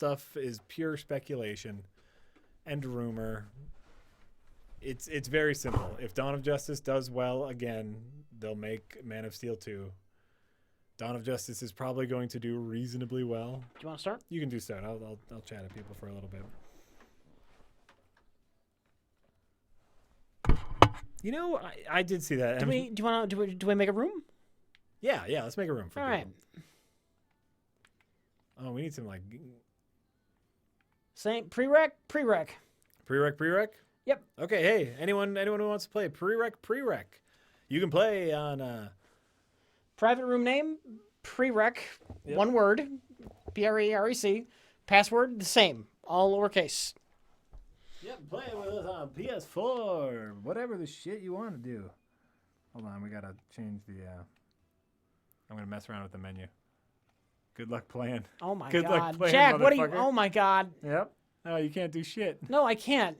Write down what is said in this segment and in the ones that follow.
stuff is pure speculation and rumor. It's very simple. If Dawn of Justice does well again, they'll make Man of Steel 2. Dawn of Justice is probably going to do reasonably well. Do you want to start? You can do start. I'll chat at people for a little bit. You know, I did see that. Do we make a room? Yeah, let's make a room for All people. right. Oh, we need some like Same prereq. prereq. Yep. Okay, hey, anyone who wants to play prereq. You can play on Private room name prereq. Yep. One word. PREREC. Password the same. All lowercase. Yep, play with us on PS4. Whatever the shit you want to do. Hold on, we gotta change the I'm gonna mess around with the menu. Good luck playing. Oh my Good luck god, playing, Jack! What are you? motherfucker. Oh my god! Yep. Oh, you can't do shit. No, I can't.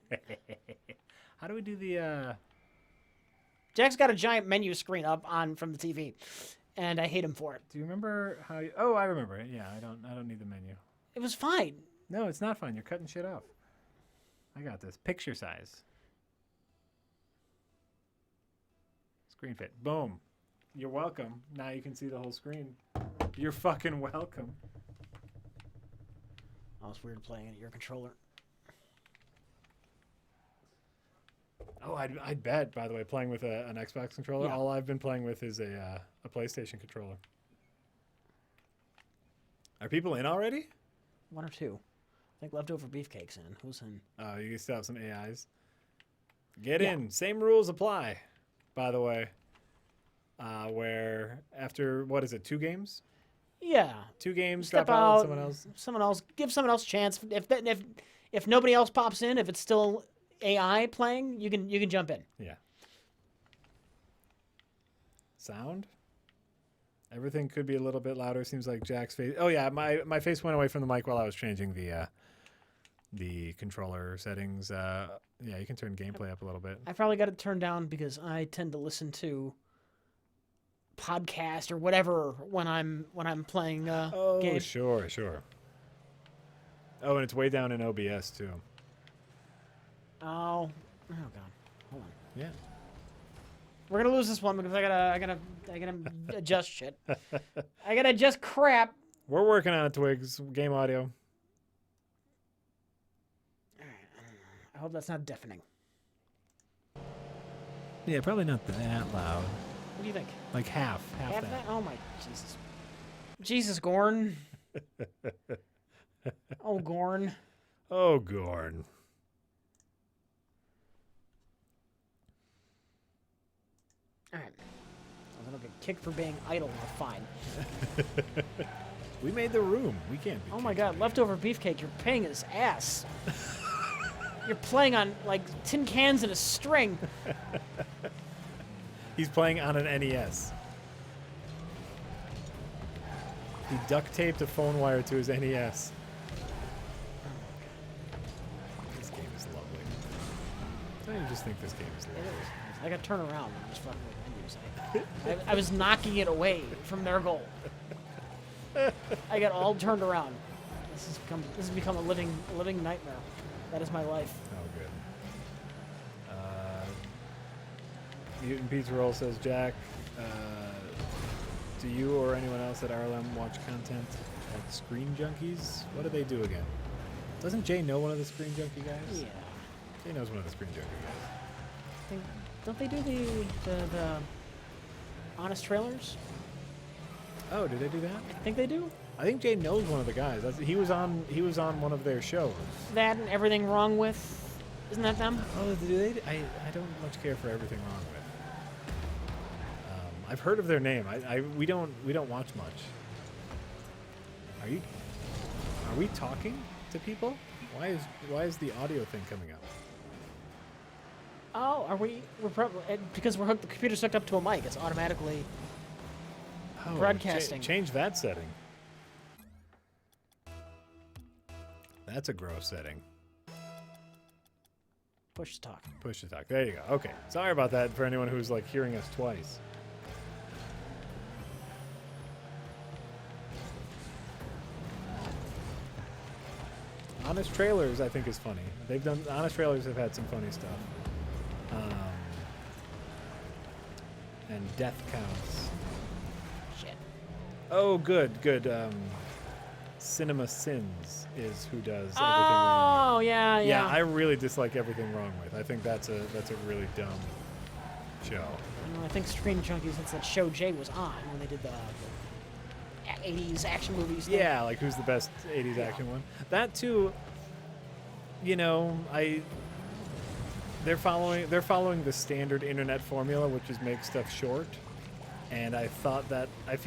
How do we do the Jack's got a giant menu screen up on from the TV, and I hate him for it. do you remember how you, oh, I remember it. Yeah, I don't need the menu. It was fine. No, it's not fine. You're cutting shit off. I got this. Picture size. Screen fit. Boom. You're welcome. Now you can see the whole screen. You're fucking welcome. Oh, it's weird playing it at your controller. Oh, I'd bet, by the way, playing with an Xbox controller, Yeah. all I've been playing with is a PlayStation controller. Are people in already? One or two. I think leftover beefcake's in. Who's in? Oh, you still have some AIs. Get Yeah. in. Same rules apply, by the way. Where after, what is it, 2 games? Yeah. 2 games, Step drop out, out. someone else. Someone else. Give someone else a chance. If nobody else pops in, if it's still AI playing, you can jump in. Yeah. Sound? Everything could be a little bit louder. Seems like Jack's face. Oh yeah, my face went away from the mic while I was changing the controller settings. Yeah, you can turn gameplay up a little bit. I probably got it turned down because I tend to listen to podcast or whatever when I'm playing Oh, games. sure. Oh, and it's way down in OBS too. Oh god. Hold on. Yeah. We're gonna lose this one because I gotta adjust shit. I gotta adjust crap. We're working on it, Twigs. Game audio. I hope that's not deafening. Yeah, probably not that loud. What do you think? Like half Half that. that? Oh my Jesus, Gorn. Oh, Gorn. Oh, Gorn. All right. I don't get kicked for being idle. Fine. We made the room. We can't be. Oh my kicked. god, leftover beefcake. You're paying his ass. You're playing on like tin cans and a string. He's playing on an NES. He duct taped a phone wire to his NES. This game is lovely. Don't you just think this game is It lovely? is. I got to turn around and just fucking with menus. I was knocking it away from their goal. I got all turned around. This has become a living nightmare. That is my life. Oh, good. Mutant Pizza Roll says, Jack, do you or anyone else at RLM watch content at Screen Junkies? What do they do again? Doesn't Jay know one of the Screen Junkie guys? Yeah. Jay knows one of the Screen Junkie guys. Don't they do the honest trailers? Oh, do they do that? I think they do. I think Jay knows one of the guys. He was on one of their shows. That and Everything Wrong With. Isn't that them? Oh, do they? I don't much care for Everything Wrong With. I've heard of their name. We don't watch much. Are we talking to people? Why is the audio thing coming up? Oh, we're probably because we're hooked. The computer's hooked up to a mic. It's automatically. Oh, Broadcasting. Change that setting. That's a gross setting. Push to talk. Push to talk. There you go. Okay. Sorry about that for anyone who's like hearing us twice. Honest Trailers, I think, is funny. Honest Trailers have had some funny stuff. And Death Counts. Shit. Oh, good. Cinema Sins is who does Everything Wrong Oh, yeah, With. yeah. I really dislike Everything Wrong With. I think that's a really dumb show. I think Screen Junkies, that's that show Jay was on when they did the 80s action movies. Thing. Yeah, like who's the best 80s action one? That too, you know, they're following the standard internet formula, which is make stuff short. And I feel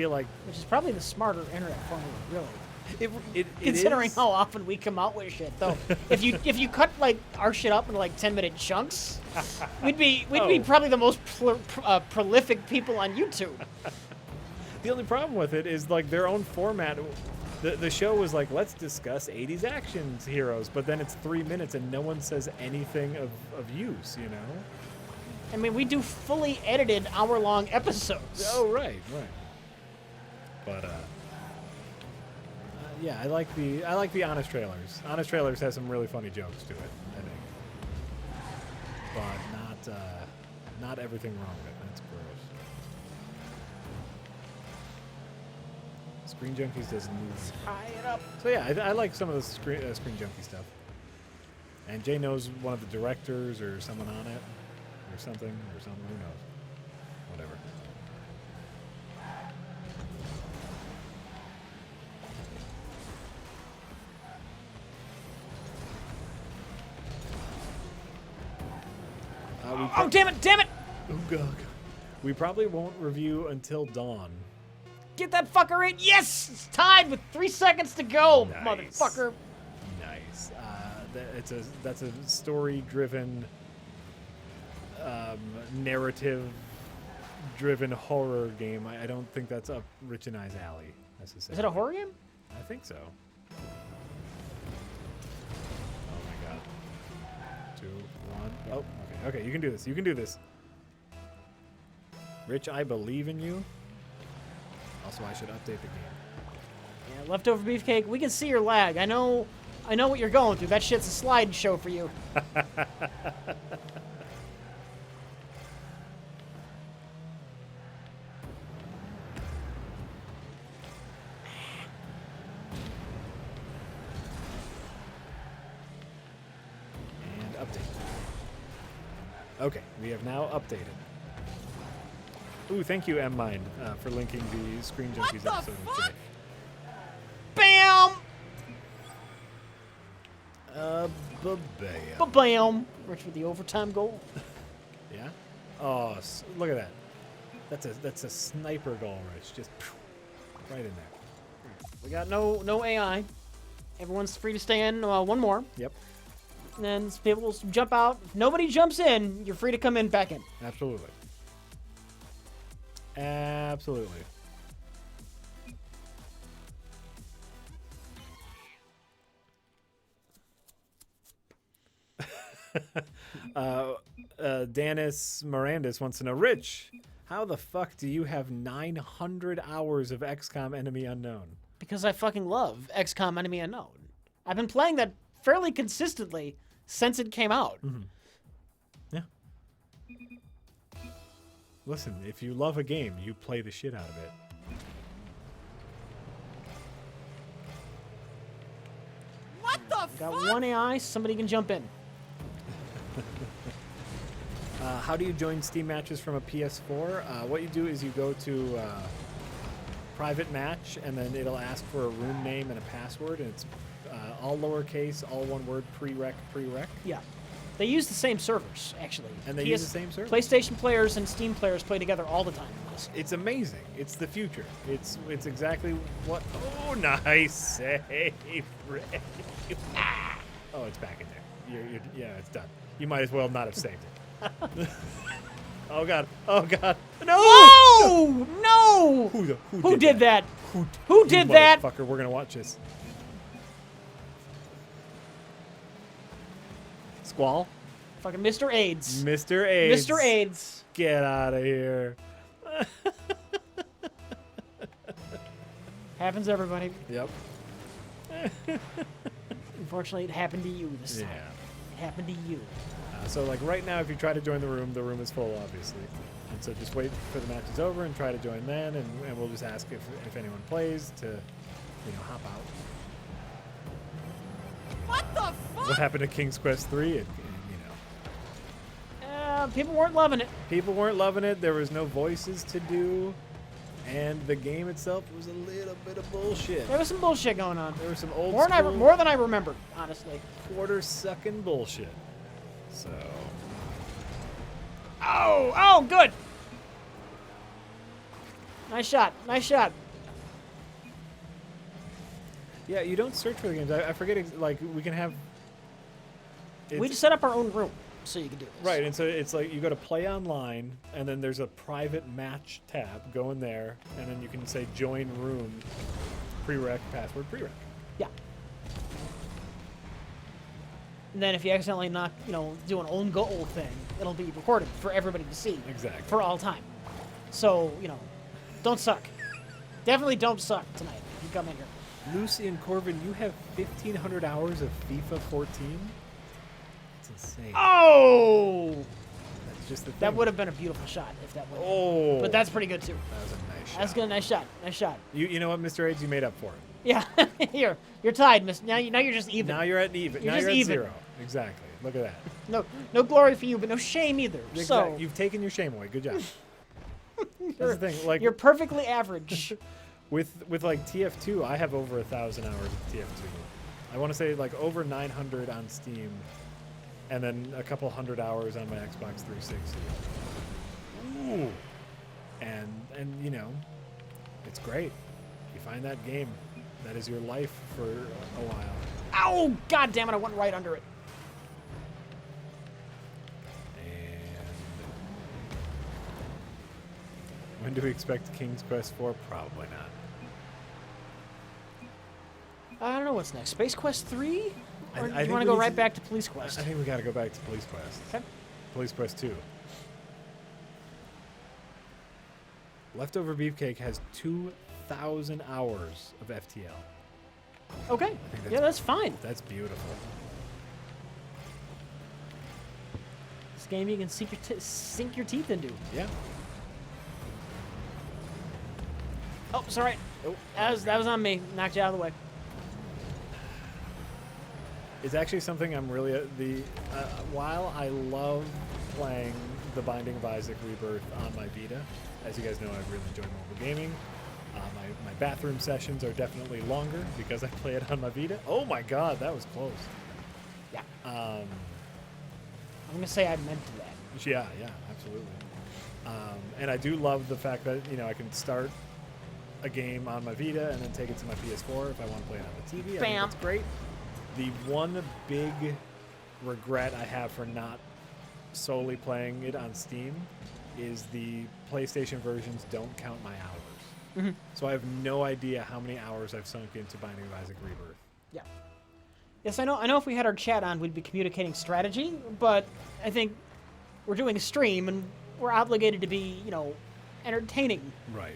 like Which is probably the smarter internet formula, really. it Considering is. how often we come out with shit, though, if you cut like our shit up into like 10-minute chunks, we'd be probably the most prolific people on YouTube. The only problem with it is like their own format. The show was like, let's discuss 80s action heroes, but then it's 3 minutes and no one says anything of use, you know? I mean, we do fully edited hour-long episodes. Oh, right. But yeah, I like the Honest Trailers. Honest Trailers has some really funny jokes to it, I think. But not Everything Wrong With It. That's gross. Screen Junkies does news. Tie it up. So yeah, I like some of the Screen Junkie stuff. And Jay knows one of the directors or someone on it, or something. Who knows? Whatever. Oh, damn it! Oh god. We probably won't review until dawn. Get that fucker in! Yes! It's tied with 3 seconds to go, Nice. motherfucker. Nice. That's a story-driven, narrative-driven horror game. I don't think that's up Rich and I's alley necessarily. Is it a horror game? I think so. Oh my god. 2, 1. Oh, okay. You can do this. Rich, I believe in you. Also, I should update the game. Yeah, leftover beefcake. We can see your lag. I know what you're going through. That shit's a slideshow for you. And update. Okay, we have now updated. Ooh, thank you, M-Mind, for linking the Screen Junkies episode with Jay. Bam! Ba-bam. Ba-bam! Rich with the overtime goal. Yeah? Oh, look at that. That's a sniper goal, Rich. Just right in there. We got no AI. Everyone's free to stay in one more. Yep, And then people will jump out. If nobody jumps in, you're free to come in back in. absolutely. Absolutely. Danis Mirandis wants to know, Rich, how the fuck do you have 900 hours of XCOM Enemy Unknown? Because I fucking love XCOM Enemy Unknown. I've been playing that fairly consistently since it came out. Yeah. Listen, if you love a game, you play the shit out of it. What the Got one AI, somebody can jump in. How do you join Steam matches from a PS4? What you do is you go to private match, and then it'll ask for a room name and a password, and it's all lowercase, all one word, prereq. Yeah. They use the same servers, actually. And they use the same servers. PlayStation players and Steam players play together all the time. It's amazing. It's the future. It's exactly what. Oh, nice save, Ray. Oh, it's back in there. Yeah, it's done. You might as well not have saved it. Oh god. No! Whoa! No! Who did that? Who did that? Motherfucker, we're gonna watch this. Squall? Fucking Mr. AIDS. Mr. AIDS. Mr. AIDS. Get out of here. Happens to everybody. Yep. Unfortunately, it happened to you this time. Yeah. It happened to you. So like right now, if you try to join the room is full, obviously. And so just wait for the match is over and try to join then, and we'll just ask if anyone plays to, hop out. What the fuck? What happened to King's Quest 3? People weren't loving it. People weren't loving it. There was no voices to do, and the game itself was a little bit of bullshit. There was some bullshit going on. There was some old More school than I remembered, honestly. quarter-sucking bullshit. So, Oh, good. Nice shot. Nice shot. yeah, you don't search for the games. I forget. Like we can have. We just set up our own room so you can do this. Right, and so it's like you go to play online, and then there's a private match tab. Go in there, and then you can say join room, prereq, password, prereq. Yeah. And then if you accidentally do an own goal thing, it'll be recorded for everybody to see. Exactly. For all time. So, don't suck. Definitely don't suck tonight if you come in here. Lucy and Corbin, you have 1,500 hours of FIFA 14. That's insane. Oh! That's just the thing. That would have been a beautiful shot if that would. Oh. But that's pretty good too. That was a nice shot. That's good. Nice shot. Nice shot. You know what, Mr. H, you made up for it. Yeah. You're tied, miss. Now you're just even. Now you're at even. You're Now just you're at even. 0. Exactly. Look at that. No glory for you, but no shame either. So You've taken your shame away. Good job. That's the thing. Like you're perfectly average. with like TF2, I have over 1,000 hours of TF2. I want to say like over 900 on Steam, and then a couple hundred hours on my Xbox 360. Ooh. And it's great. You find that game, that is your life for a while. Ow! God damn it! I went right under it. And when do we expect King's Quest 4? Probably not. I don't know what's next. Space Quest 3? Or I do you think want we to go need right to- back to Police Quest? I think we got to go back to Police Quest. Okay. Police Quest 2. Leftover Beefcake has 2,000 hours of FTL. Okay. think Yeah, that's fine. That's beautiful. This game you can sink your teeth into. Yeah. Oh, sorry. Oh, That was on me. Knocked you out of the way. it's actually something I'm really while I love playing The Binding of Isaac Rebirth on my Vita, as you guys know, I really enjoy mobile gaming. My bathroom sessions are definitely longer because I play it on my Vita. Oh my God, that was close. Yeah. Um, I'm gonna say I meant that. yeah, absolutely. And I do love the fact that I can start a game on my Vita and then take it to my PS4 if I want to play it on the TV. I think Bam. that's great. The one big regret I have for not solely playing it on Steam is the PlayStation versions don't count my hours. Mm-hmm. So I have no idea how many hours I've sunk into Binding of Isaac Rebirth. Yeah. Yes, I know. I know. If we had our chat on, we'd be communicating strategy. But I think we're doing a stream, and we're obligated to be, entertaining. Right.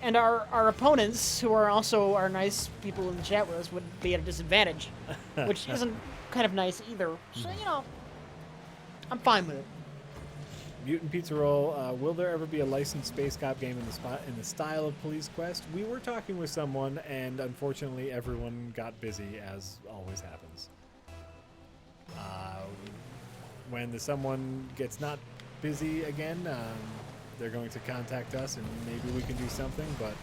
And our opponents, who are also our nice people in the chat with us, would be at a disadvantage, which isn't kind of nice either. So I'm fine with it. Mutant Pizza Roll, will there ever be a licensed Space Cop game in the style of Police Quest? We were talking with someone, and unfortunately everyone got busy, as always happens. When the someone gets not busy again, they're going to contact us, and maybe we can do something, but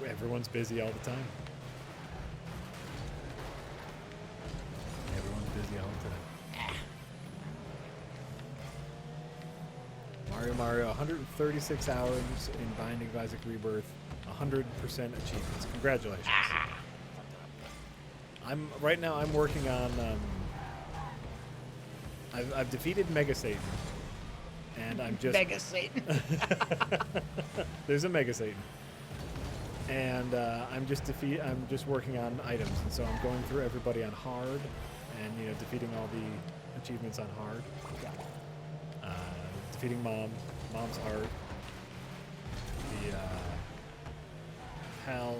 everyone's busy all the time. Everyone's busy all the time. Mario, 136 hours in Binding of Isaac Rebirth, 100% achievements. Congratulations. Right now I'm working on I've defeated Mega Satan. And I'm just Mega Satan. There's a Mega Satan. And I'm just working on items, and so I'm going through everybody on hard and defeating all the achievements on hard. Defeating Mom's heart, the hell,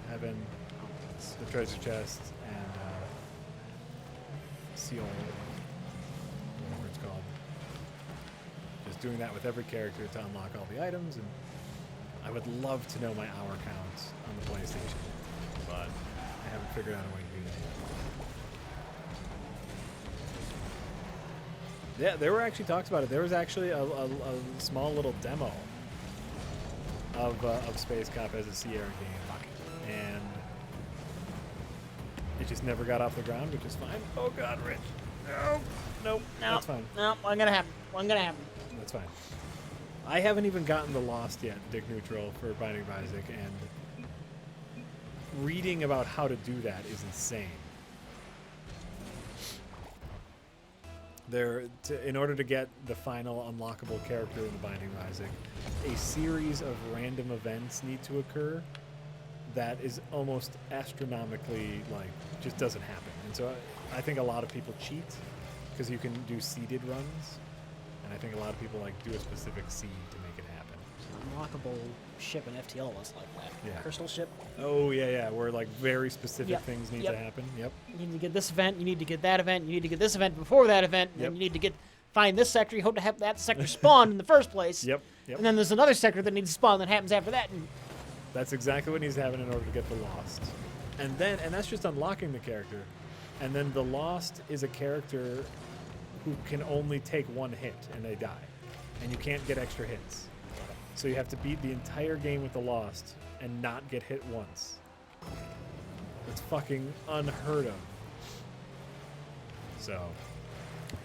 heaven, chests. the treasure chest and seal, whatever it's called. Just doing that with every character to unlock all the items, and I would love to know my hour count on the PlayStation, but I haven't figured out a way to do that yet. Yeah, there were actually talks about it. There was actually a small little demo of Space Cop as a Sierra game, and it just never got off the ground, which is fine. Oh God, Rich. No, No, that's fine. No, I'm gonna happen. I'm gonna happen. That's fine. I haven't even gotten the Lost yet, Dick Neutral, for Binding of Isaac, and reading about how to do that is insane. In order to get the final unlockable character in the Binding of Isaac, a series of random events need to occur that is almost astronomically, like, just doesn't happen. And so I think a lot of people cheat because you can do seeded runs, and I think a lot of people like do a specific seed to make it happen. Unlockable ship in FTL was like that. Yeah. Crystal ship. Oh yeah, where like very specific Yep, things need yep. to happen. Yep. You need to get this event. You need to get that event. You need to get this event before that event. And Yep. then you need to find this sector. You hope to have that sector spawned in the first place. Yep. Yep. And then there's another sector that needs to spawn that happens after that. And That's exactly what needs to happen in order to get the Lost. And that's just unlocking the character. And then the Lost is a character who can only take one hit and they die. And you can't get extra hits. So you have to beat the entire game with the Lost and not get hit once. It's fucking unheard of. So,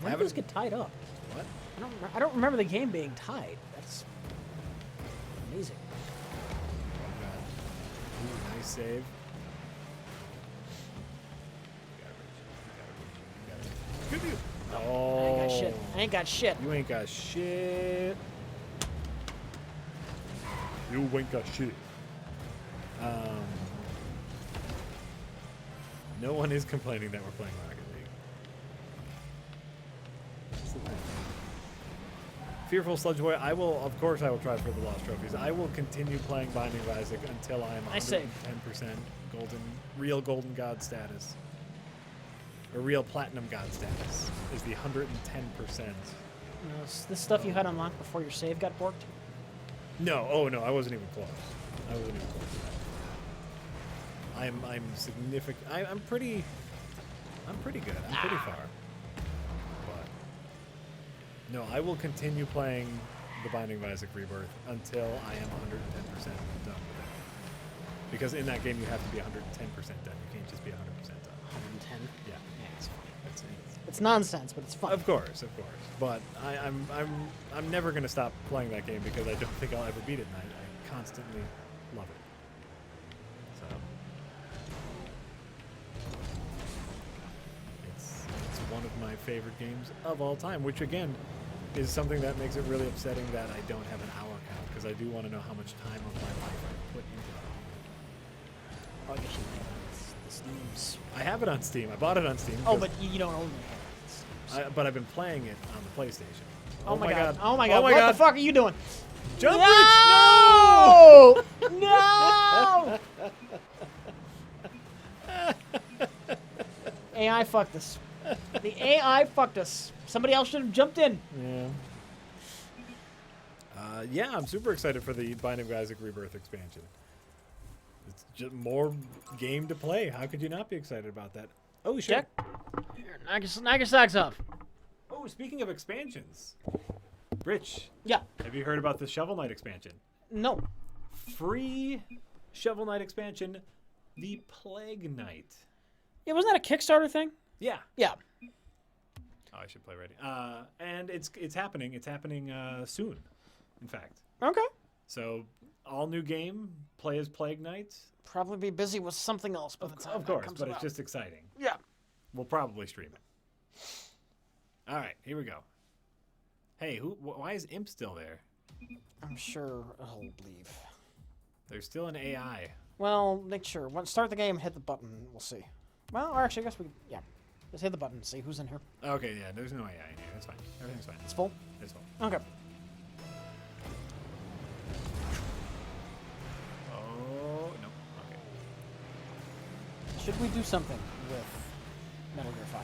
when do those get tied up? what? I don't remember the game being tied. That's amazing. Oh God. Ooh, nice save. Good view. Oh. I ain't got shit. I ain't got shit. You ain't got shit. You ain't got shit. No one is complaining that we're playing Rocket League. That's the thing. Fearful Sludge Boy, of course I will try for the Lost Trophies. I will continue playing Binding of Isaac until I am I say. 110% real golden god status. Or real platinum god status is the 110%. This stuff you had unlocked before your save got borked? No, oh no, I wasn't even close. I wasn't even close to that. I'm significant. I'm pretty good. I'm pretty far. But no, I will continue playing the Binding of Isaac Rebirth until I am 110% done with it. Because in that game you have to be 110% done. You can't just be 100% done. 110. Yeah, Yeah, it's fine. it's It's nonsense, but it's fun. Of course. But I'm never gonna stop playing that game because I don't think I'll ever beat it, and I constantly love it. So it's one of my favorite games of all time, which again is something that makes it really upsetting that I don't have an hour count because I do want to know how much time of my life I put into it. Oh, I guess you may have the Steam's. I have it on Steam. I bought it on Steam. Oh, 'cause but you don't own it. but I've been playing it on the PlayStation. Oh my god. Oh my What god. the fuck are you doing? Jump No! No! AI fucked us. The AI fucked us. Somebody else should have jumped in. Yeah. Yeah, I'm super excited for the Binding of Isaac Rebirth expansion. It's just more game to play. How could you not be excited about that? Oh, shit. Jack, here, knock your socks off. Oh, speaking of expansions. Rich, Yeah. have you heard about the Shovel Knight expansion? No. Free Shovel Knight expansion, the Plague Knight. Yeah, wasn't that a Kickstarter thing? Yeah. Yeah. Oh, I should play ready. And it's happening. It's happening soon, in fact. Okay. So, all new game, play as Plague Knight. Probably be busy with something else by the time Of that course, comes but about. it's just exciting. Yeah. We'll probably stream it. All right, here we go. Hey, why is Imp still there? I'm sure he'll leave. There's still an AI. Well, make sure. Start the game, hit the button. We'll see. Well, or actually, I guess yeah. Just hit the button, see who's in here. Okay, yeah, there's no AI in here. That's fine. Everything's fine. It's full? It's fine. Okay. Oh, no. Okay. should we do something with Metal Gear 5?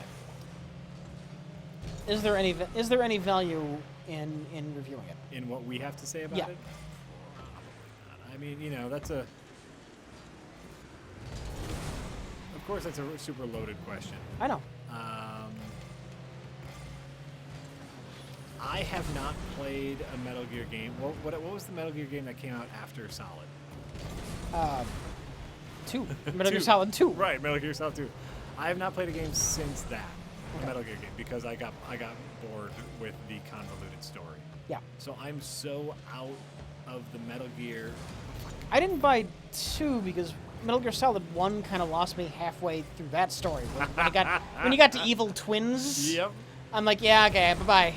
Is there any value in reviewing it? In what we have to say about Yeah. it? I mean, you know, that's a. Of course, that's a super loaded question. I know. I have not played a Metal Gear game. What was the Metal Gear game that came out after Solid? 2. Metal Gear 2. Solid 2. Right, Metal Gear Solid 2. I have not played a game since that Okay. Metal Gear game because I got bored with the convoluted story. Yeah. So I'm so out of the Metal Gear. I didn't buy 2 because Metal Gear Solid 1 kind of lost me halfway through that story. When you got to Evil Twins, Yep. I'm like, yeah, okay, bye-bye.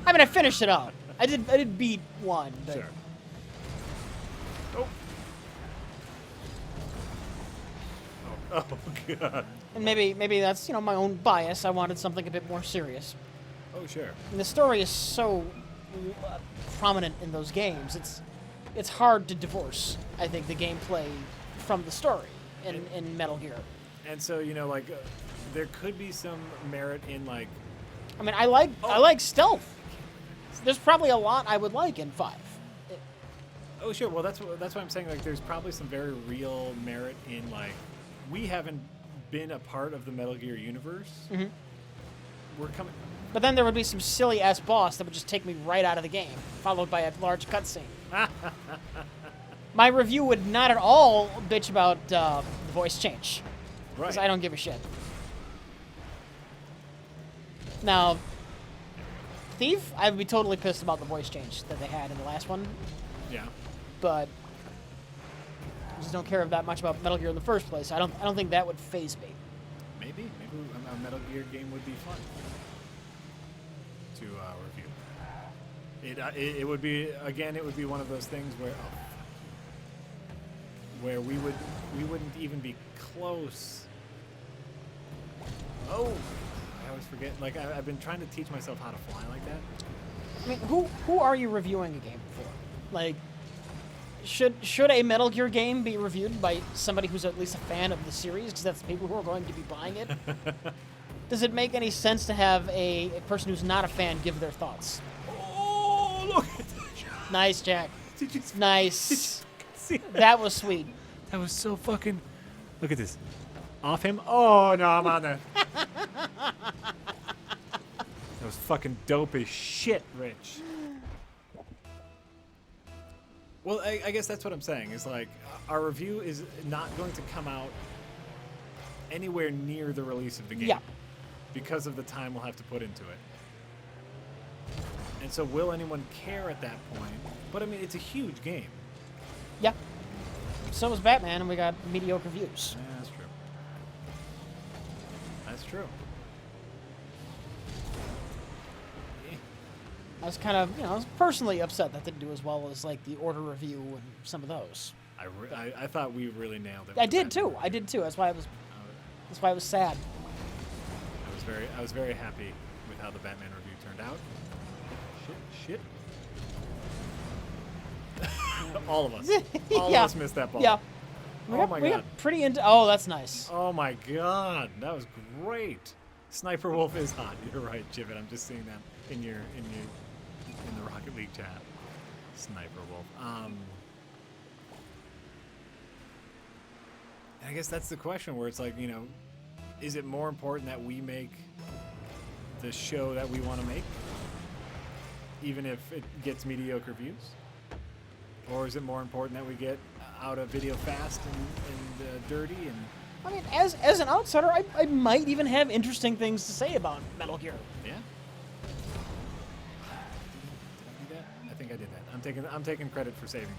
I mean, I finished it out. I did beat 1. But Sure. Oh. Oh God. And maybe that's, my own bias. I wanted something a bit more serious. Oh sure. And the story is so prominent in those games. It's hard to divorce, I think, the gameplay from the story in Metal Gear. And so there could be some merit in like. I mean, I like stealth. There's probably a lot I would like in 5. Oh sure. Well, that's why I'm saying like there's probably some very real merit in like we haven't been a part of the Metal Gear universe. Mm-hmm. We're coming. But then there would be some silly ass boss that would just take me right out of the game, followed by a large cutscene. My review would not at all bitch about the voice change, because Right. I don't give a shit. Now, Thief, I would be totally pissed about the voice change that they had in the last one, Yeah. but I just don't care that much about Metal Gear in the first place. I don't think that would faze me. Maybe a Metal Gear game would be fun to review. It would be again. It would be one of those things where we wouldn't even be close. Oh, I always forget. Like I've been trying to teach myself how to fly like that. I mean, who are you reviewing a game for? Like, should a Metal Gear game be reviewed by somebody who's at least a fan of the series? Because that's the people who are going to be buying it. Does it make any sense to have a person who's not a fan give their thoughts? Oh, look at that! Nice, Jack. Did you Nice. see that? That was sweet. That was so fucking. Look at this. Off him. Oh no, I'm on there. That was fucking dope as shit, Rich. Well, I guess that's what I'm saying. Is like our review is not going to come out anywhere near the release of the game. Yeah. Because of the time we'll have to put into it. And so, will anyone care at that point? But I mean, it's a huge game. Yeah. So was Batman, and we got mediocre views. Yeah, that's true. That's true. I was kind of, I was personally upset that didn't do as well as like the Order review and some of those. I thought we really nailed it. I with did that. too. I did too. That's why I was sad. I was very happy with how the Batman review turned out. Shit. All of us. All Yeah. of us missed that ball. Yeah. Oh my we god. got pretty into. Oh, that's nice. Oh my god. That was great. Sniper Wolf is hot. You're right, Chivit. I'm just seeing that in the Rocket League chat. Sniper Wolf. I guess that's the question where it's like, is it more important that we make the show that we want to make, even if it gets mediocre views? Or is it more important that we get out a video fast and dirty? And I mean, as an outsider, I might even have interesting things to say about Metal Gear. yeah. Did I do that? I think I did that. I'm taking credit for saving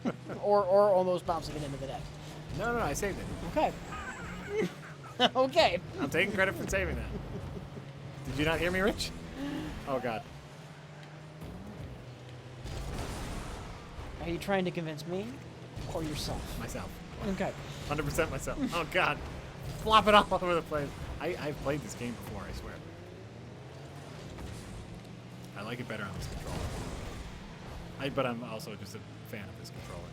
that. or almost bouncing it into the net. No, I saved it. Okay. Okay. I'm taking credit for saving that. Did you not hear me, Rich? Oh god. Are you trying to convince me or yourself? Myself. Okay. 100% myself. Oh god. Flop it all over the place. I've played this game before, I swear. I like it better on this controller. But I'm also just a fan of this controller.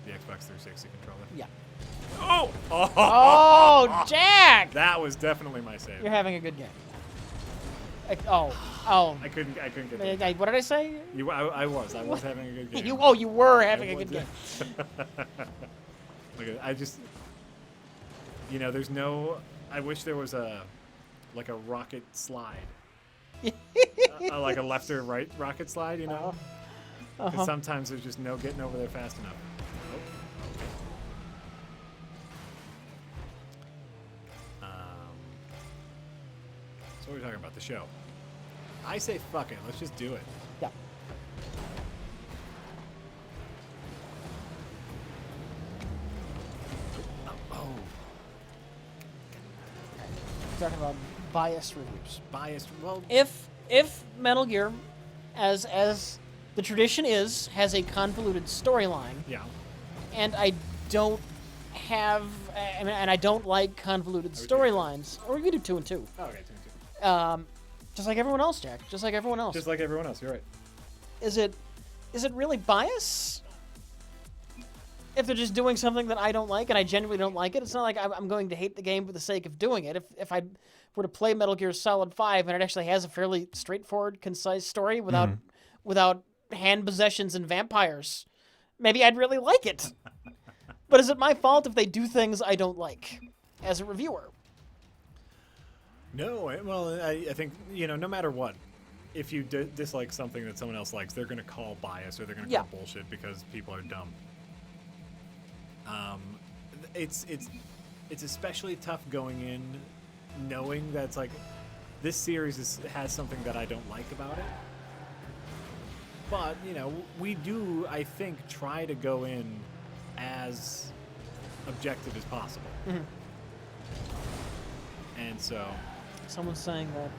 The Xbox 360 controller. Yeah. Oh! Oh! Oh, Jack! That was definitely my save. You're having a good game. Oh. I couldn't get that. What did I say? I was having a good game. You were having a I good game. was. Look at, I just, there's no. I wish there was a rocket slide, like a left or right rocket slide. Because sometimes there's just no getting over there fast enough. Oh, okay. So what are we talking about? The show. I say fuck it. Let's just do it. Yeah. Oh. Talking about biased reviews. Biased. Well, If Metal Gear, as the tradition is, has a convoluted storyline, yeah. and I don't have, and I don't like convoluted storylines, or you do 2 and 2. Oh, okay, 2 and 2. Just like everyone else, Jack. Just like everyone else. Just like everyone else. You're right. Is it really bias? If they're just doing something that I don't like, and I genuinely don't like it, it's not like I'm going to hate the game for the sake of doing it. If I were to play Metal Gear Solid 5 and it actually has a fairly straightforward, concise story without hand possessions and vampires, maybe I'd really like it. But is it my fault if they do things I don't like as a reviewer? No, well, I think, no matter what, if you dislike something that someone else likes, they're going to call bias or they're going to call bullshit because people are dumb. It's especially tough going in knowing that it's like this series has something that I don't like about it. But, we do, I think, try to go in as objective as possible. Mm-hmm. And so... Someone's saying that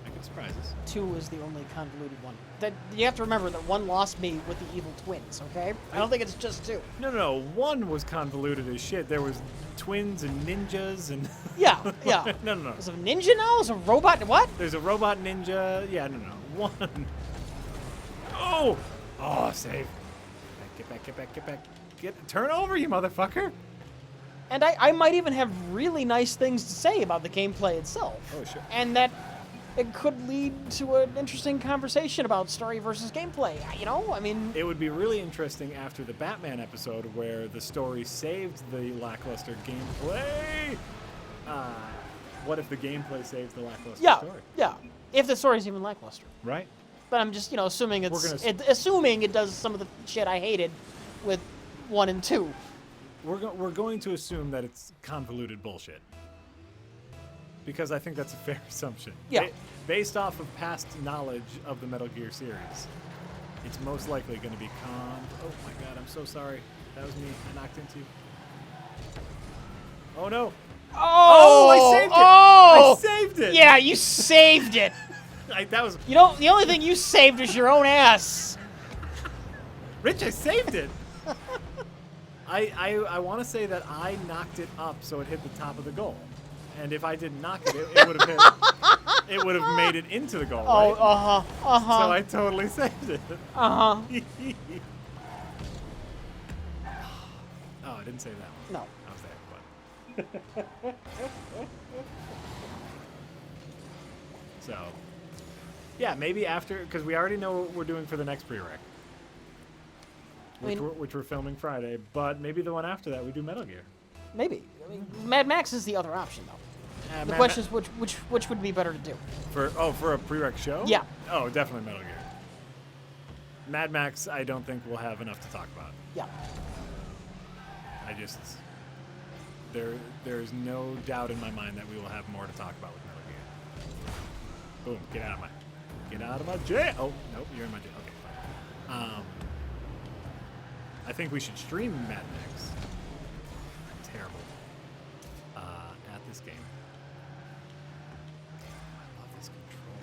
I could surprise us. 2 is the only convoluted one. That you have to remember that 1 lost me with the evil twins, okay? I don't think it's just 2. No. 1 was convoluted as shit. There was twins and ninjas and... Yeah. No. There's a ninja now? There's a robot? What? There's a robot ninja. Yeah, no. 1. Oh! Oh, save. Get back. Turn over, you motherfucker. And I might even have really nice things to say about the gameplay itself. Oh, sure. And that it could lead to an interesting conversation about story versus gameplay. It would be really interesting after the Batman episode where the story saved the lackluster gameplay. What if the gameplay saves the lackluster story? Yeah. If the story's even lackluster. Right. But I'm just, assuming assuming it does some of the shit I hated with 1 and 2. We're going to assume that it's convoluted bullshit. Because I think that's a fair assumption. Yeah. Based off of past knowledge of the Metal Gear series, it's most likely going to be Oh my god, I'm so sorry. That was me. I knocked into you. Oh no. Oh! I saved it! Oh! I saved it! Yeah, you saved it! That was... The only thing you saved is your own ass. Rich, I saved it! I want to say that I knocked it up so it hit the top of the goal. And if I didn't knock it, it would have hit... It would have made it into the goal, right? Oh, So I totally saved it. Uh-huh. Oh, I didn't save that one. No. I was there, but... So... Yeah, maybe after... Because we already know what we're doing for the next prereq. Which we're filming Friday, but maybe the one after that we do Metal Gear. Maybe. Mad Max is the other option, though. The question is which would be better to do? For a prereq show? Yeah. Oh, definitely Metal Gear. Mad Max, I don't think we'll have enough to talk about. Yeah. There's no doubt in my mind that we will have more to talk about with Metal Gear. Boom! Get out of my jail. Oh nope, you're in my jail. Okay, fine. I think we should stream Mad Max. Terrible. At this game. I love this control.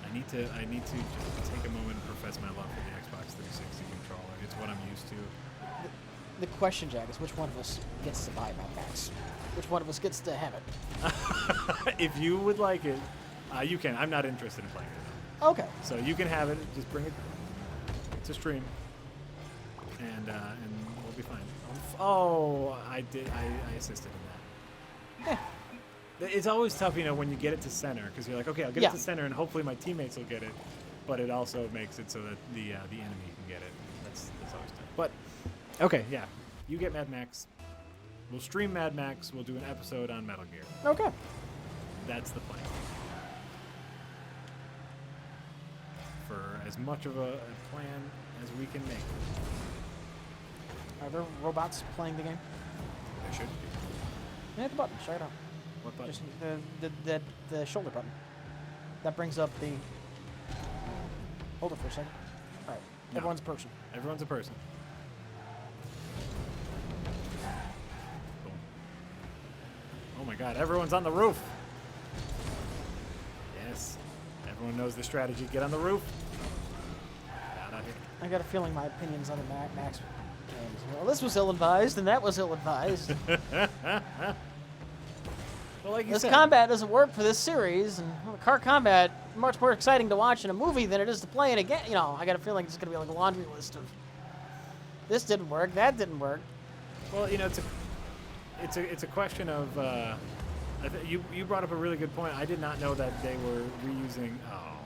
I need to just take a moment and profess my love for the Xbox 360 controller. It's what I'm used to. The question, Jack, is which one of us gets to buy Mad Max? Which one of us gets to have it? If you would like it, you can. I'm not interested in playing it. Okay. So you can have it. Just bring it to stream. And we'll be fine. Oh, I did. I assisted in that. It's always tough, when you get it to center, because you're like, okay, I'll get Yeah. it to center, and hopefully my teammates will get it. But it also makes it so that the enemy can get it. That's always tough. But okay, yeah, you get Mad Max. We'll stream Mad Max. We'll do an episode on Metal Gear. Okay. That's the plan. For as much of a plan as we can make. Are there robots playing the game? There should be. Yeah, the button. Check it out. What button? Just the shoulder button. That brings up the. Hold it for a second. All right. No. Everyone's a person. Everyone's a person. Boom. Oh my god, everyone's on the roof. Yes. Everyone knows the strategy. Get on the roof. Out of here. I got a feeling my opinions on the Max games. Well, this was ill-advised, and that was ill-advised. Well, like you This said. combat doesn't work for this series, and car combat much more exciting to watch in a movie than it is to play in a game. I got a feeling it's going to be like a laundry list of this didn't work, that didn't work. Well, it's a question of. You brought up a really good point. I did not know that they were reusing. Oh,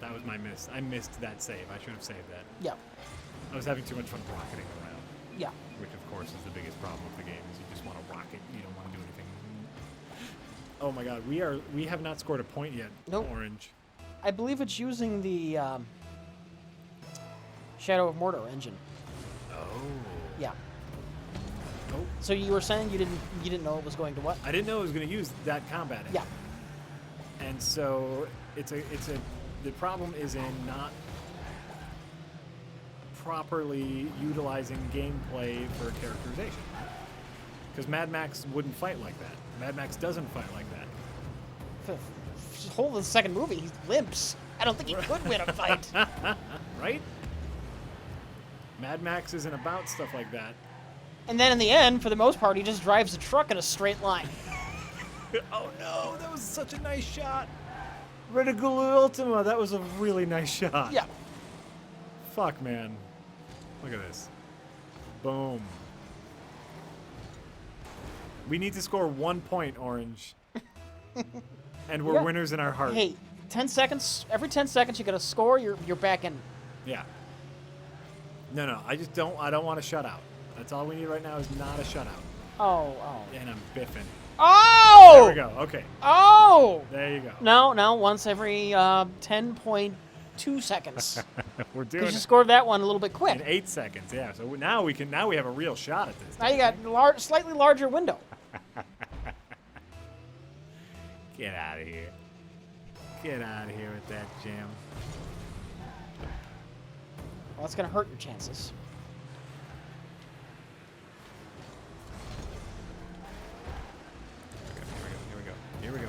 that was my miss. I missed that save. I should have saved that. Yeah, I was having too much fun rocketing around, yeah. which of course is the biggest problem with the game. Is you just want to rocket. You don't want to do anything. Oh my God, we have not scored a point yet. Nope. Orange. I believe it's using the Shadow of Mordor engine. Oh. Yeah. Oh. So you were saying you didn't know it was going to what? I didn't know it was going to use that combat engine. Yeah. And so the problem is in not properly utilizing gameplay for characterization. Because Mad Max wouldn't fight like that. Mad Max doesn't fight like that. For the whole of the second movie, he limps. I don't think he could win a fight. Right? Mad Max isn't about stuff like that. And then in the end, for the most part, he just drives a truck in a straight line. Oh no, that was such a nice shot. Reticule Ultima, that was a really nice shot. Yeah. Fuck, man. Look at this. Boom. We need to score 1 point, Orange. And we're Yeah. winners in our heart. Hey, 10 seconds. Every 10 seconds, you got to score. You're back in. Yeah. No, I don't want a shutout. That's all we need right now is not a shutout. Oh. And I'm biffing. Oh! There we go. Okay. Oh! There you go. No. Once every 10.2 seconds. We're doing Because you it scored that one a little bit quick. in 8 seconds. Yeah. So now we have a real shot at this. Now you got slightly larger window. Get out of here. Get out of here with that jam. Well, that's going to hurt your chances. Here we go.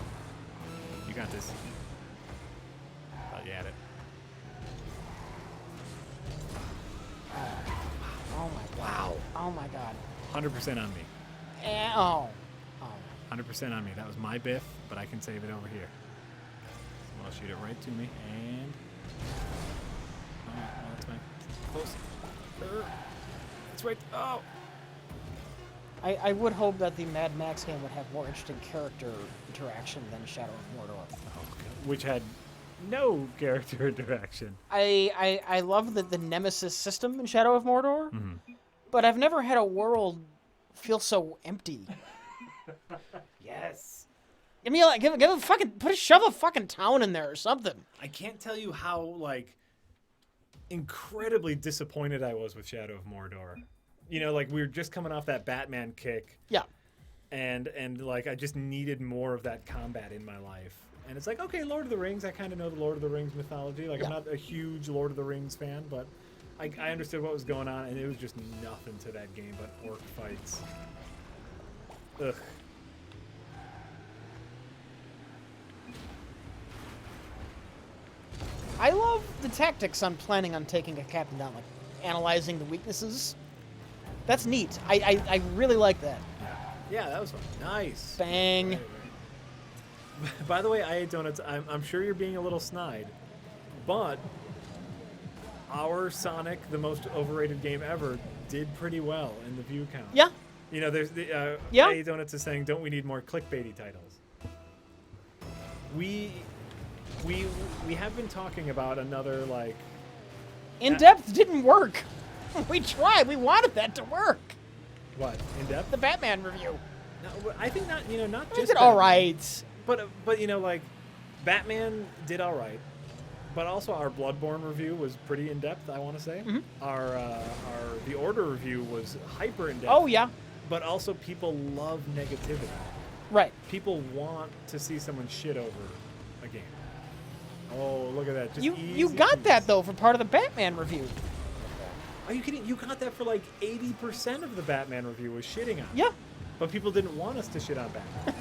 You got this. Thought you had it. Oh my god. Oh my god. 100% on me. Oh. 100% on me. That was my biff, but I can save it over here. So I'll shoot it right to me, and... Oh, that's my... Close. It's right... Oh! I would hope that the Mad Max game would have more interesting character interaction than Shadow of Mordor. Which had no character interaction. I love the Nemesis system in Shadow of Mordor, but I've never had a world feel so empty. Yes. Give me give a fucking shove a fucking town in there or something. I can't tell you how, like, incredibly disappointed I was with Shadow of Mordor. You know, like, we were just coming off that Batman kick, Yeah. and like, I just needed more of that combat in my life. And it's like, okay, Lord of the Rings, I kind of know the Lord of the Rings mythology. Like, Yeah. I'm not a huge Lord of the Rings fan, but I understood what was going on, and it was just nothing to that game but orc fights. Ugh. I love the tactics on planning on taking a captain down, like analyzing the weaknesses. That's neat. I really like that. Yeah, that was fun. Nice. Bang. Right. By the way, I ate donuts. I'm sure you're being a little snide, but our Sonic, the most overrated game ever, did pretty well in the view count. Yeah. You know, there's the Yeah. A Donuts is saying, don't we need more clickbaity titles? We have been talking about another like In depth didn't work. We tried. We wanted that to work. what in depth? The Batman review. No, I think not. You know, not We just did all Batman, right. but you know, like Batman did all right. But also our Bloodborne review was pretty in depth. I want to say our The Order review was hyper in depth. Oh yeah. But also people love negativity. Right. People want to see someone shit over a game. Oh, look at that! Just You easy got peasy. that though for part of the Batman review. Are you kidding? You got that for like 80% of the Batman review was shitting on. Yeah. But people didn't want us to shit on Batman.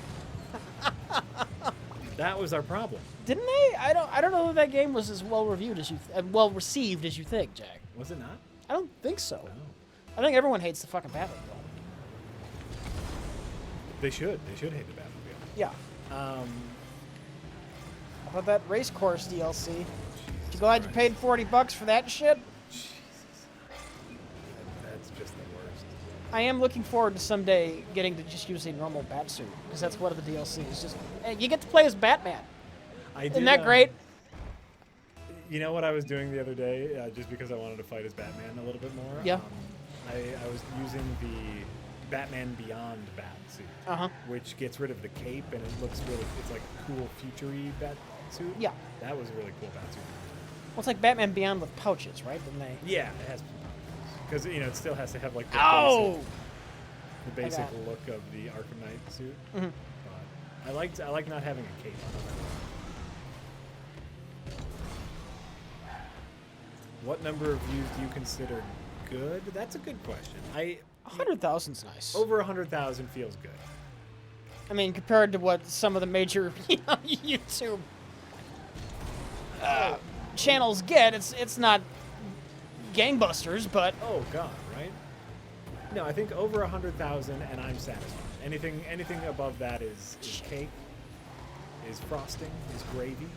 That was our problem. Didn't they? I don't know if that game was as well reviewed as you well received as you think, Jack. Was it not? I don't think so. No. I think everyone hates the fucking Batman film. They should. They should hate the Batmobile. Yeah. How about that race course DLC? You glad you paid $40 for that shit? Jesus. That's just the worst. I am looking forward to someday getting to just use a normal Batsuit because that's one of the DLCs. Just hey, you get to play as Batman. Isn't that great? You know what I was doing the other day, just because I wanted to fight as Batman a little bit more? Yeah. I was using the Batman Beyond bat suit, which gets rid of the cape and it looks really, it's like a cool future-y bat suit. Yeah. That was a really cool bat suit. Well, it's like Batman Beyond with pouches, right? Didn't they? Yeah, it has because you know it still has to have like the Ow! basic got it. look of the Arkham Knight suit. Mhm. But I like not having a cape on. What number of views do you consider good? That's a good question. 100,000's nice. Over 100,000 feels good. I mean, compared to what some of the major YouTube channels get, it's not gangbusters, but Oh God, right? No, I think over 100,000, and I'm satisfied. Anything above that is cake, is frosting, is gravy.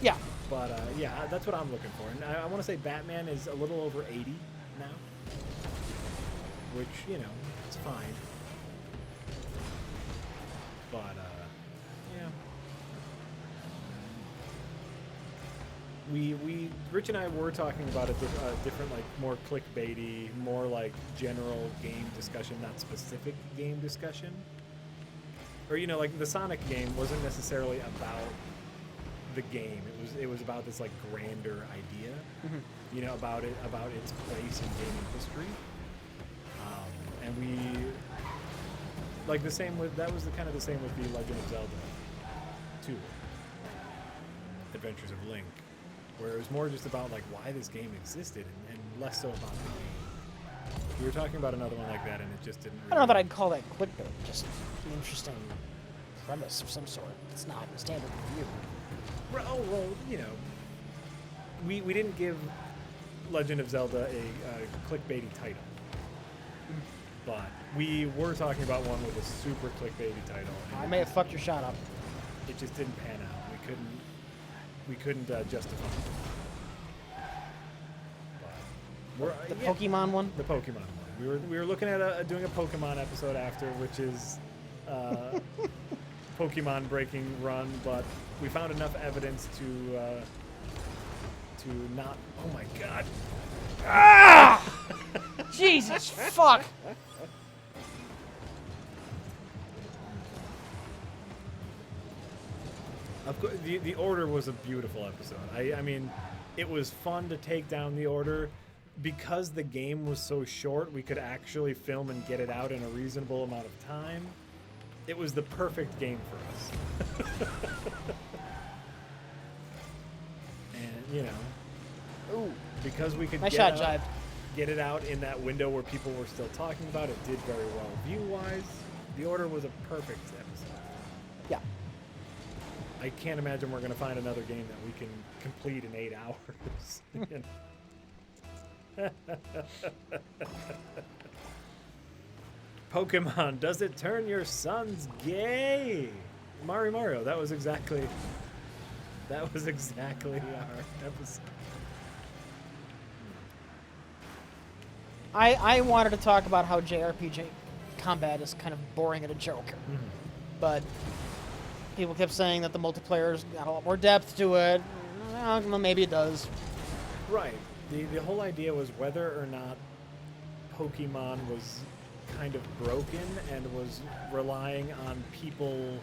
yeah. But yeah, that's what I'm looking for. And I want to say Batman is a little over 80 now, which you know, it's fine. But yeah, Rich and I were talking about a different, like more clickbaity, more like general game discussion, not specific game discussion. Or you know, like the Sonic game wasn't necessarily about the game. It was about this like grander idea, you know, about its place in gaming history. And we like the same with that was kind of the same with the Legend of Zelda 2, Adventures of Link, where it was more just about like why this game existed and less so about the game. We were talking about another one like that, and it just didn't. I don't know that I'd call that clickbait. Just an interesting premise of some sort. It's not a standard review. Oh well, you know, we didn't give Legend of Zelda a clickbaity title, but we were talking about one with a super clickbaity title. I may have fucked your shot up. It just didn't pan out. We couldn't justify it. But The Pokemon one? The Pokemon one. We were looking at doing a Pokemon episode after, which is Pokemon breaking run, but we found enough evidence to not. Oh my God! Ah! Jesus fuck! Of course, the Order was a beautiful episode. I mean, it was fun to take down the Order. Because the game was so short, we could actually film and get it out in a reasonable amount of time. It was the perfect game for us. And, you know, Ooh. because we could Nice shot, Jive. get it out in that window where people were still talking about it, did very well view-wise. The Order was a perfect episode. Yeah. I can't imagine we're going to find another game that we can complete in 8 hours. You know? Pokemon, does it turn your sons gay? Mario, that was exactly our episode. I wanted to talk about how JRPG combat is kind of boring and a joke, but people kept saying that the multiplayer's got a lot more depth to it. Well, maybe it does. Right. The whole idea was whether or not Pokemon was kind of broken and was relying on people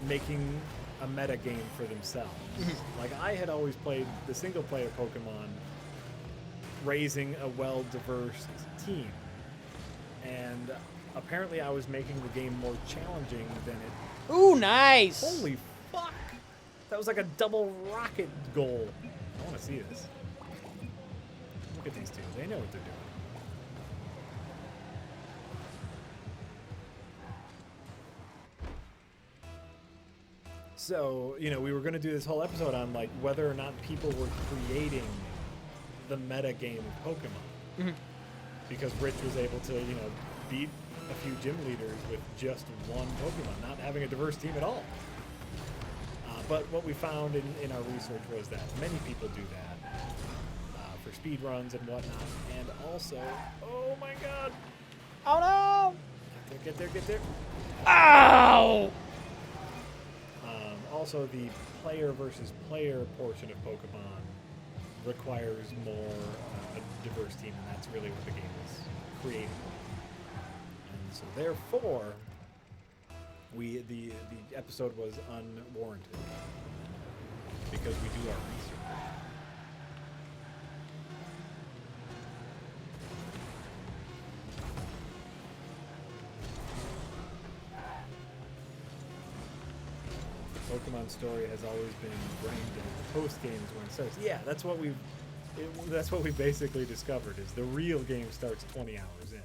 making a meta game for themselves. Like, I had always played the single player Pokemon raising a well-diverse team, and apparently I was making the game more challenging than it. Ooh, nice. Holy fuck! That was like a double rocket goal. I want to see this. Look at these two. They know what they're doing. So, we were going to do this whole episode on like whether or not people were creating the meta game of Pokemon. Because Rich was able to, beat a few gym leaders with just one Pokemon, not having a diverse team at all. But what we found in our research was that many people do that for speed runs and whatnot. And also, oh my god! Oh no! Get there. Ow! Also, the player versus player portion of Pokemon requires more a diverse team, and that's really what the game is creating. And so, therefore, the episode was unwarranted because we do our research. Pokemon story has always been framed in post games when it starts. Yeah, that's what we basically discovered is the real game starts 20 hours in.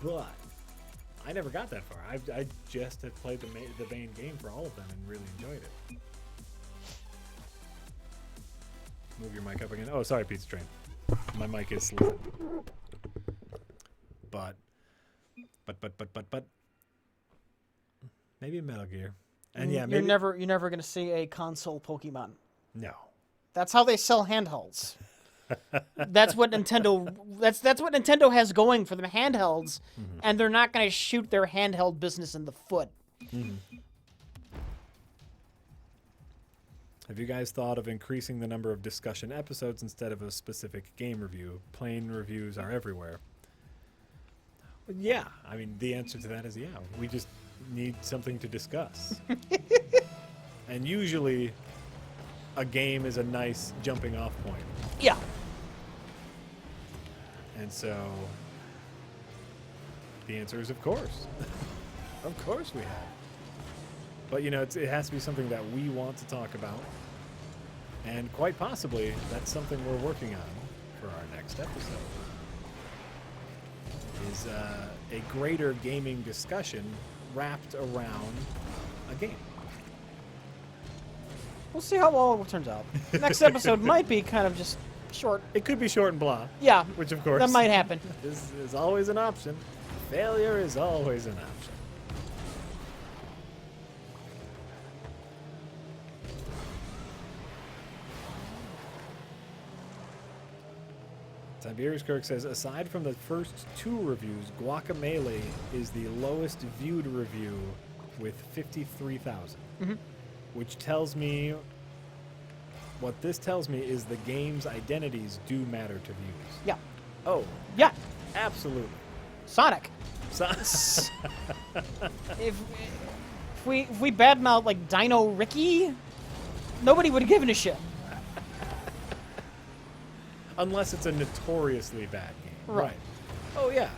But I never got that far. I just had played the main game for all of them and really enjoyed it. Move your mic up again. Oh, sorry, Pizza Train. My mic is slipping. But maybe Metal Gear. And yeah, maybe you're never gonna see a console Pokemon. No. That's how they sell handhelds. That's what Nintendo. That's what Nintendo has going for them, handhelds, and they're not gonna shoot their handheld business in the foot. Have you guys thought of increasing the number of discussion episodes instead of a specific game review? Plain reviews are everywhere. Yeah, I mean the answer to that is yeah. We just need something to discuss. And usually a game is a nice jumping off point. Yeah. And so the answer is of course. Of course we have. But it has to be something that we want to talk about. And quite possibly that's something we're working on for our next episode. Is a greater gaming discussion wrapped around a game. We'll see how well it turns out. Next episode might be kind of just short. It could be short and blah. Yeah. Which, of course, that might happen. is always an option. Failure is always an option. Tiberius Kirk says, aside from the first 2 reviews, Guacamelee is the lowest viewed review with 53,000. Which tells me, what this tells me is the game's identities do matter to views. Yeah. Oh, Yeah. absolutely. Sonic. If we badmouth like Dino Ricky, nobody would have given a shit. Unless it's a notoriously bad game. Right. Oh, yeah.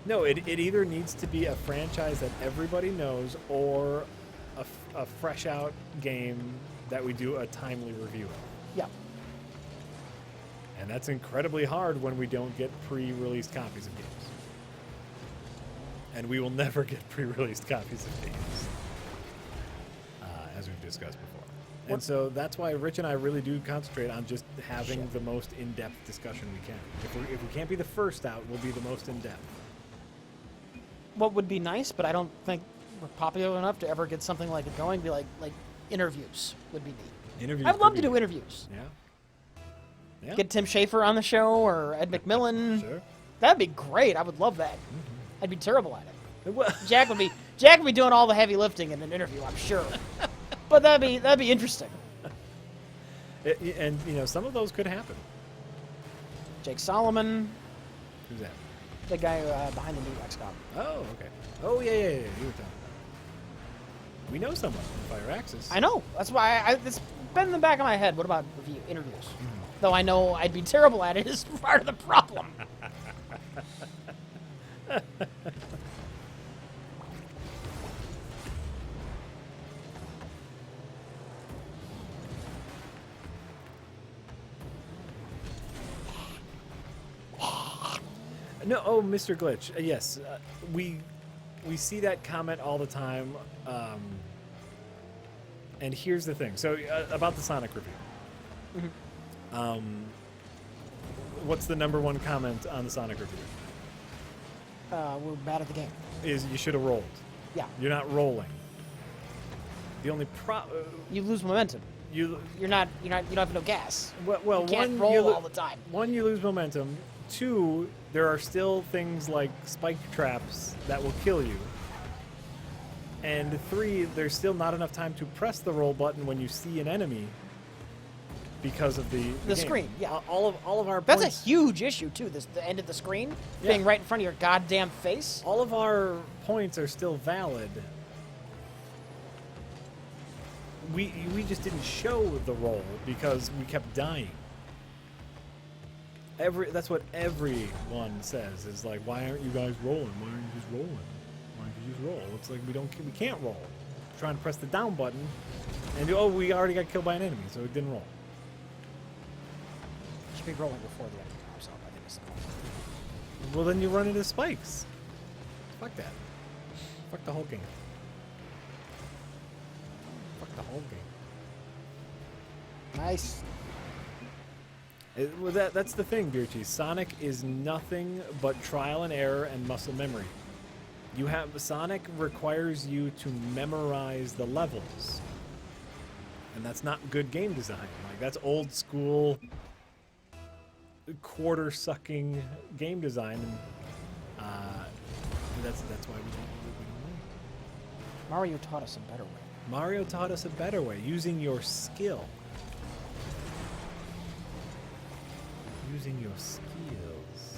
No, it either needs to be a franchise that everybody knows or a fresh out game that we do a timely review of. Yeah. And that's incredibly hard when we don't get pre-released copies of games. And we will never get pre-released copies of games, as we've discussed before. And so that's why Rich and I really do concentrate on just having the most in-depth discussion we can. If we can't be the first out, we'll be the most in-depth. What would be nice, but I don't think we're popular enough to ever get something like it going, be like interviews would be neat. Interviews I'd love could to be do neat. interviews. Yeah. Yeah. Get Tim Schafer on the show or Ed McMillan. Sure. That'd be great. I would love that. I'd be terrible at it. Well, Jack would be doing all the heavy lifting in an interview, I'm sure. But that'd be interesting. and some of those could happen. Jake Solomon, Who's that? the guy behind the new XCOM. Oh, okay. Oh, yeah. You were talking about. We know someone from Fire Axis. I know. That's why it's been in the back of my head. What about interviews? Though I know I'd be terrible at it is part of the problem. No, oh, Mr. Glitch. Yes, we see that comment all the time. And here's the thing. So about the Sonic review. What's the number one comment on the Sonic review? We're bad at the game. Is you should have rolled. Yeah. You're not rolling. The only You lose momentum. you You don't have no gas. well You can't one roll you all the time. One, you lose momentum. Two, there are still things like spike traps that will kill you. And three, there's still not enough time to press the roll button when you see an enemy because of the game. screen. Yeah, All of our that's points, a huge issue too. The end of the screen Yeah. being right in front of your goddamn face. all of our points are still valid. We just didn't show the roll because we kept dying. That's what everyone says is like, why aren't you guys rolling? Why aren't you just rolling? Why don't you just roll? It's like we can't roll. We're trying to press the down button, and we already got killed by an enemy, so it didn't roll. You should be rolling before the end comes up. I think it's the point. Well, then you run into spikes. Fuck that. Fuck the whole game. Fuck the whole game. Nice. Well, that's the thing, Beer Cheese. Sonic is nothing but trial and error and muscle memory. Sonic requires you to memorize the levels, and that's not good game design. Like that's old school, quarter sucking game design, and that's why we don't win. Mario taught us a better way. Mario taught us a better way, using your skill. Using your skills.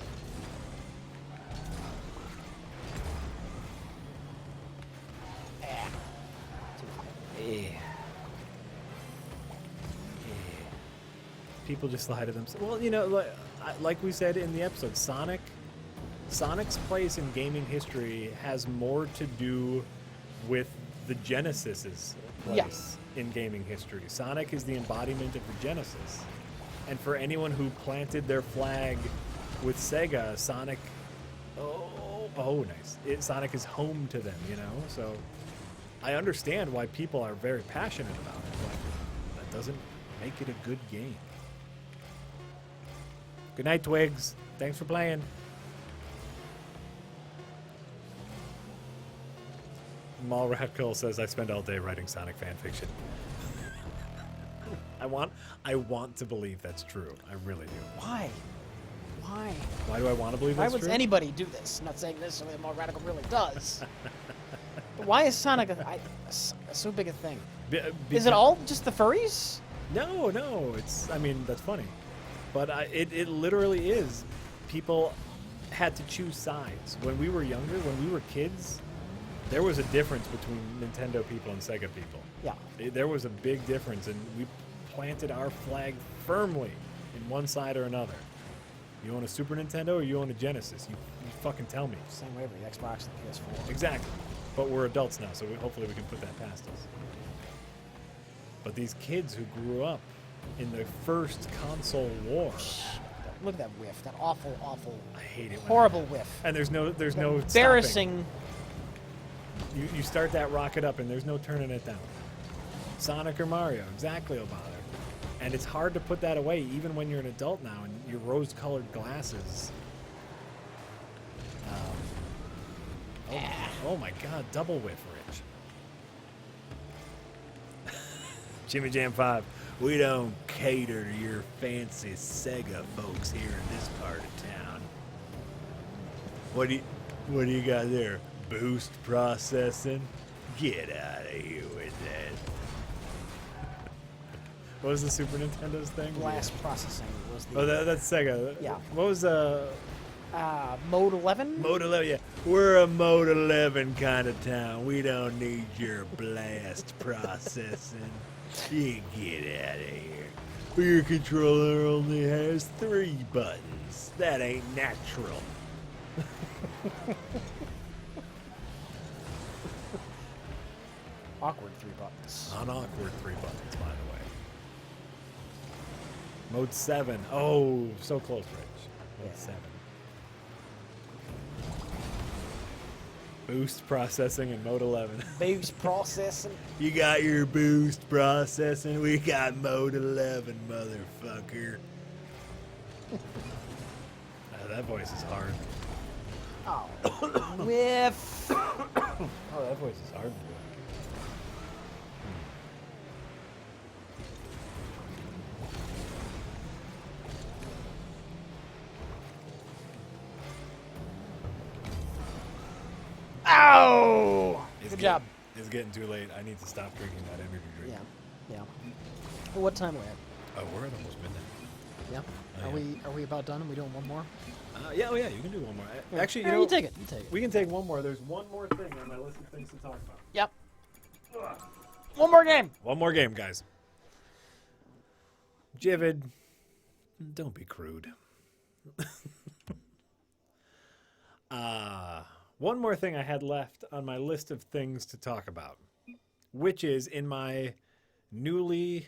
People just lie to themselves. Well, like we said in the episode, Sonic's place in gaming history has more to do with the Genesis's place in gaming history. Sonic is the embodiment of the Genesis. And for anyone who planted their flag with Sega, Sonic, nice. Sonic is home to them, So I understand why people are very passionate about it, but that doesn't make it a good game. Good night, Twigs. Thanks for playing. Mal Ratkill says, I spend all day writing Sonic fan fiction. I want to believe that's true. I really do. Why? Why? Why do I want to believe Why that's would true? anybody do this? I'm not saying necessarily the more radical really does. But why is Sonic so big a thing? Is it all just the furries? No. That's funny. But it literally is. People had to choose sides. When we were younger, when we were kids, there was a difference between Nintendo people and Sega people. Yeah. There was a big difference, and we planted our flag firmly in one side or another. You own a Super Nintendo or you own a Genesis? You fucking tell me. Same way with the Xbox and the PS4. Exactly. But we're adults now, so hopefully we can put that past us. But these kids who grew up in the first console war, Look at that whiff. That awful, awful, I hate it. horrible whiff. And there's no Embarrassing. stopping. You start that rocket up and there's no turning it down. Sonic or Mario, exactly, Obama. And it's hard to put that away even when you're an adult now and your rose-colored glasses. Oh my God, double whiff, Rich. Jimmy Jam 5, we don't cater to your fancy Sega folks here in this part of town. What do you got there? Boost processing? Get out of here with that. What was the Super Nintendo's thing? Blast processing was the. Oh, that's Sega. Yeah. What was Mode 11? Mode 11? Yeah, we're a Mode 11 kind of town. We don't need your blast processing. You get out of here. Your controller only has 3 buttons. That ain't natural. Awkward 3 buttons. Unawkward 3 buttons, by the way. Mode 7. Oh, so close, Rich. Mode Yeah. 7. Boost processing in Mode 11. Boost processing. You got your boost processing. We got Mode 11, motherfucker. That voice is hard. Oh. Whiff. Oh, that voice is hard to do. Ow! It's Good job. It's getting too late. I need to stop drinking that energy drink. Yeah. What time are we at? Oh, we're at almost midnight. Yeah. Oh, yeah. Are we about done? Are we doing one more? Yeah, you can do one more. Actually, Yeah, you take it. You take it. We can take one more. There's one more thing on my list of things to talk about. Yep. One more game. One more game, guys. Jivid, don't be crude. One more thing I had left on my list of things to talk about, which is in my newly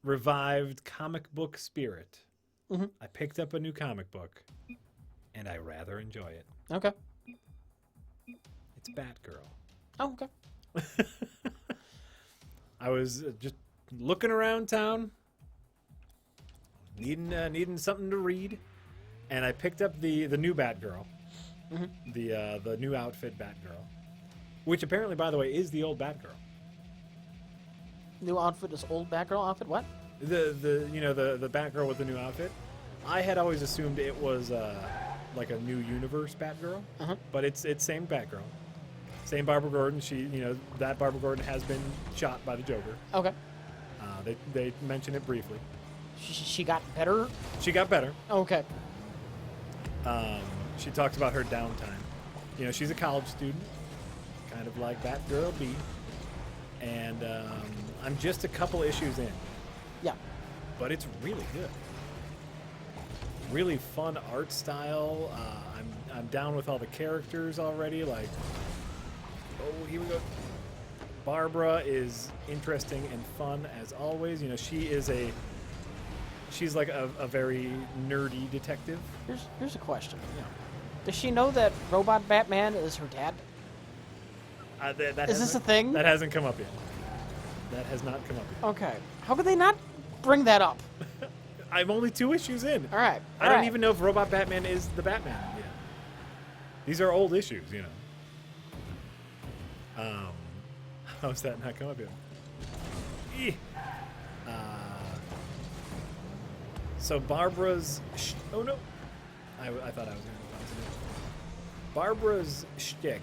revived comic book spirit. Mhm. I picked up a new comic book, and I rather enjoy it. Okay. It's Batgirl. Oh, okay. I was just looking around town, needing something to read, and I picked up the new Batgirl, the new outfit Batgirl, which apparently, by the way, is the old Batgirl. New outfit is old Batgirl outfit. What? The Batgirl with the new outfit. I had always assumed it was like a new universe Batgirl, but it's same Batgirl, same Barbara Gordon. That Barbara Gordon has been shot by the Joker. Okay. They mention it briefly. She got better. She got better. Okay. She talks about her downtime. She's a college student, kind of like Batgirl B. And I'm just a couple issues in, Yeah. but it's really good. Really fun art style. I'm down with all the characters already. Like, oh, here we go. Barbara is interesting and fun as always. She's like a very nerdy detective. Here's a question. Yeah. Does she know that Robot Batman is her dad? That Is this hasn't- a thing? That hasn't come up yet. That has not come up yet. Okay. How could they not bring that up? I'm only 2 issues in. All right. I don't even know if Robot Batman is the Batman yet. These are old issues, How's that not come up yet? So Barbara's... oh, no. I thought I was going to continue. Barbara's shtick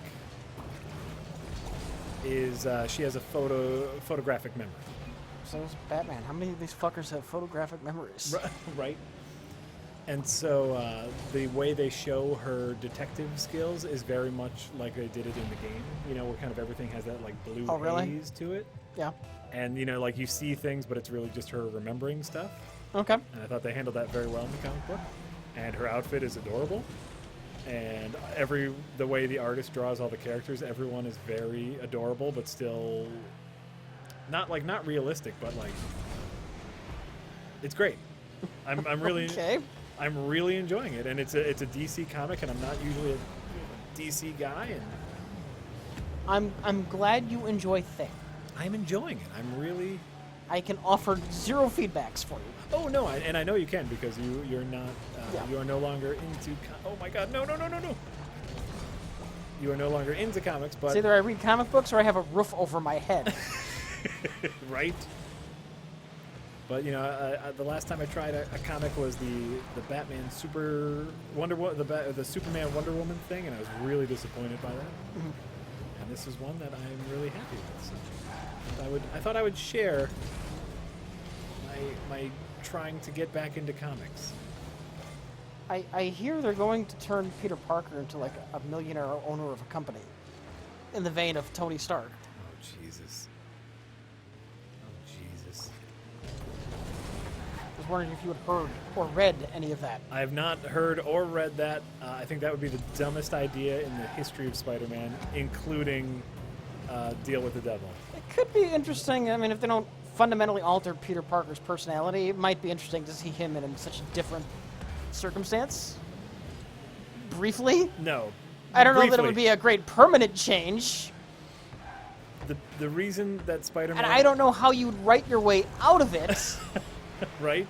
is she has a photographic memory. So is Batman. How many of these fuckers have photographic memories? Right. And so the way they show her detective skills is very much like they did it in the game. Where kind of everything has that like blue Oh, really? haze to it. Yeah. And like you see things, but it's really just her remembering stuff. Okay. And I thought they handled that very well in the comic book. And her outfit is adorable. And the way the artist draws all the characters, everyone is very adorable, but still not realistic, but like it's great. I'm really Okay. I'm really enjoying it, and it's a DC comic, and I'm not usually a DC guy, and I'm glad you enjoy Thing. I'm enjoying it. I'm really. I can offer 0 feedbacks for you. Oh no, and I know you can because you're not Yeah. you are no longer into. Oh my God, no. You are no longer into comics, but It's either I read comic books or I have a roof over my head. right. But the last time I tried a comic was the Batman Super the Superman Wonder Woman thing, and I was really disappointed by that. And this is one that I'm really happy with. So I thought I would share my trying to get back into comics. I hear they're going to turn Peter Parker into like a millionaire owner of a company, in the vein of Tony Stark. Oh Jesus! Oh Jesus! I was wondering if you had heard or read any of that. I have not heard or read that. I think that would be the dumbest idea in the history of Spider-Man, including Deal with the Devil. It could be interesting. I mean, if they don't fundamentally alter Peter Parker's personality, it might be interesting to see him in such a different circumstance. Briefly. No. I don't know that it Briefly. would be a great permanent change. The reason that Spider-Man... And I don't know how you'd write your way out of it. Right?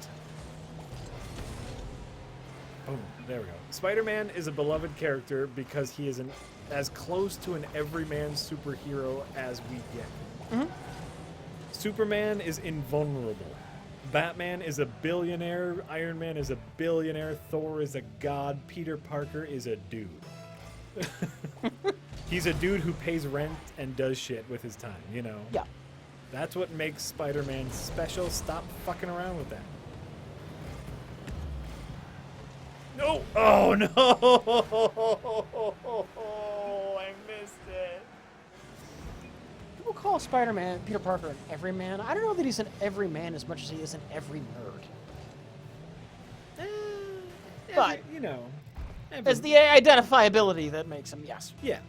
Oh, there we go. Spider-Man is a beloved character because he is as close to an everyman superhero as we get. Mhm. Superman is invulnerable. Batman is a billionaire. Iron Man is a billionaire. Thor is a god. Peter Parker is a dude. He's a dude who pays rent and does shit with his time, Yeah. That's what makes Spider-Man special. Stop fucking around with that. No! Oh, no! I missed it. People call Spider-Man, Peter Parker, an everyman. I don't know that he's an everyman as much as he is an every nerd. But It's the identifiability that makes him, yes. Yeah.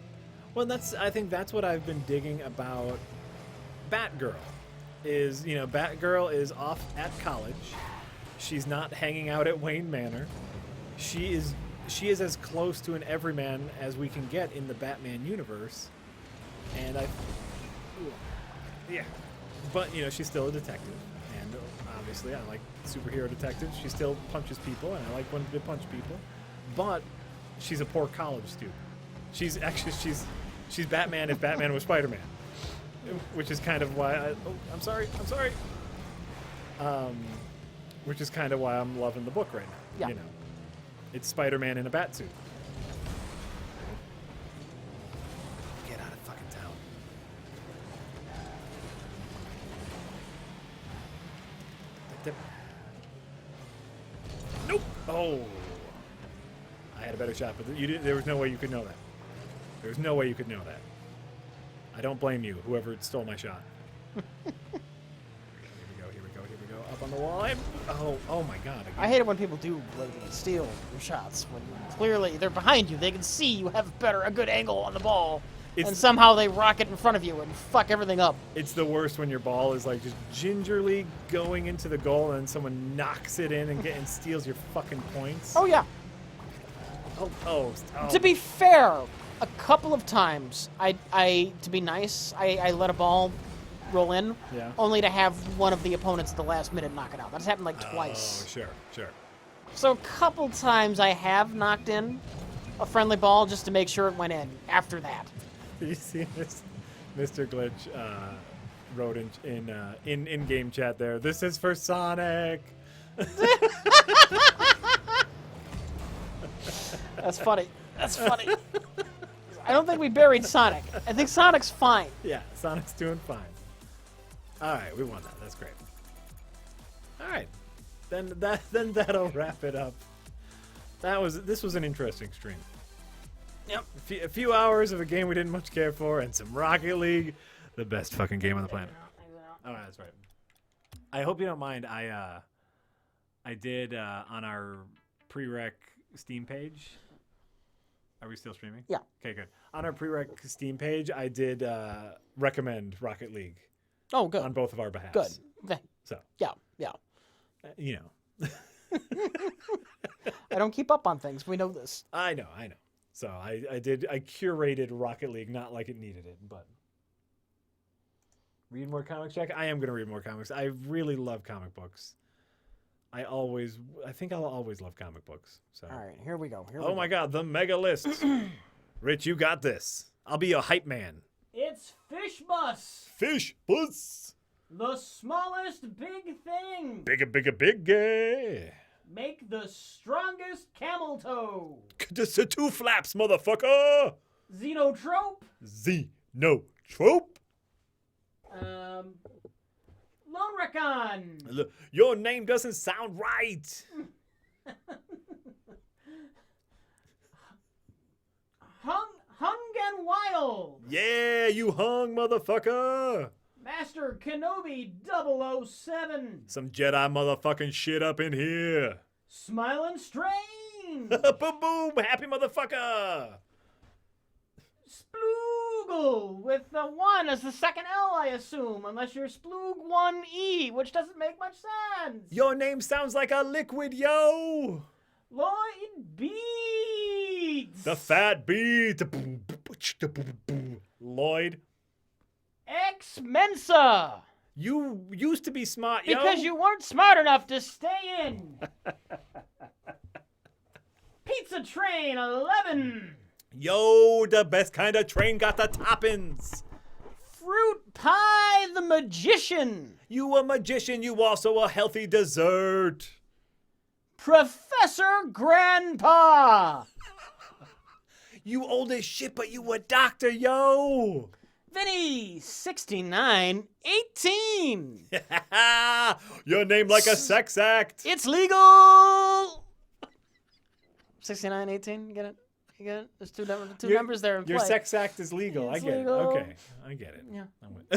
Well, I think that's what I've been digging about Batgirl. Is, Batgirl is off at college. She's not hanging out at Wayne Manor. She is as close to an everyman as we can get in the Batman universe. And yeah. But, she's still a detective. And obviously I like superhero detectives. She still punches people, and I like when they punch people. But she's a poor college student. She's Batman if Batman was Spider-Man. Which is kind of why I'm sorry. Which is kind of why I'm loving the book right now. Yeah. It's Spider-Man in a bat suit. Get out of fucking town. Nope. Oh. I had a better shot, but there was no way you could know that. There's no way you could know that. I don't blame you, whoever stole my shot. Here we go. Up on the wall. Oh my god. Again. I hate it when people do blatantly steal your shots. When clearly they're behind you, they can see you have a good angle on the ball, and somehow they rock it in front of you and fuck everything up. It's the worst when your ball is like just gingerly going into the goal and then someone knocks it in and steals your fucking points. Oh yeah. Oh. To be fair, a couple of times, to be nice, I let a ball roll in, Yeah. only to have one of the opponents at the last minute knock it out. That's happened like twice. Oh, sure. So a couple times I have knocked in a friendly ball just to make sure it went in after that. Did you see this? Mr. Glitch wrote in game chat there. This is for Sonic. That's funny. I don't think we buried Sonic. I think Sonic's fine. Yeah, Sonic's doing fine. All right, we won that. That's great. All right, then that'll wrap it up. This was an interesting stream. Yep. A few hours of a game we didn't much care for, and some Rocket League, the best fucking game on the planet. All right, that's right. I hope you don't mind. I did on our prereq Steam page. Are we still streaming? Yeah. Okay, good. On our prereq Steam page, I did recommend Rocket League. Oh, good. On both of our behalves. Good. So. Yeah. You know. I don't keep up on things. We know this. I know. So I curated Rocket League, not like it needed it, but read more comics, Jack. I am going to read more comics. I really love comic books. I think I'll always love comic books. So. All right, here we go. Oh my God, the mega list. Rich, you got this. I'll be a hype man. It's Fish Bus. Fish Bus. The smallest big thing. Bigger. Make the strongest camel toe. Just the two flaps, motherfucker. Xenotrope. Xenotrope. Lone Recon. Look, your name doesn't sound right. Hung and Wild. Yeah, you hung, motherfucker. Master Kenobi 007. Some Jedi motherfucking shit up in here. Smiling Strange. Boom, boom, happy motherfucker. Sploogle with the 1 as the second L, I assume, unless you're Sploog 1E, which doesn't make much sense. Your name sounds like a liquid, yo. Lloyd Beats. The fat beat. Lloyd. Ex Mensa. You used to be smart, yo. Because you weren't smart enough to stay in. Pizza Train 11. Yo, the best kind of train got the toppings. Fruit Pie the Magician. You a magician, you also a healthy dessert. Professor Grandpa. You old as shit, but you a doctor, yo. Vinny 6918. Your name like a sex act. It's legal. 6918. You get it? You get it? There's two numbers there in Your play. sex act is legal. It's I get legal. it. Okay, I get it. Yeah. I'm with-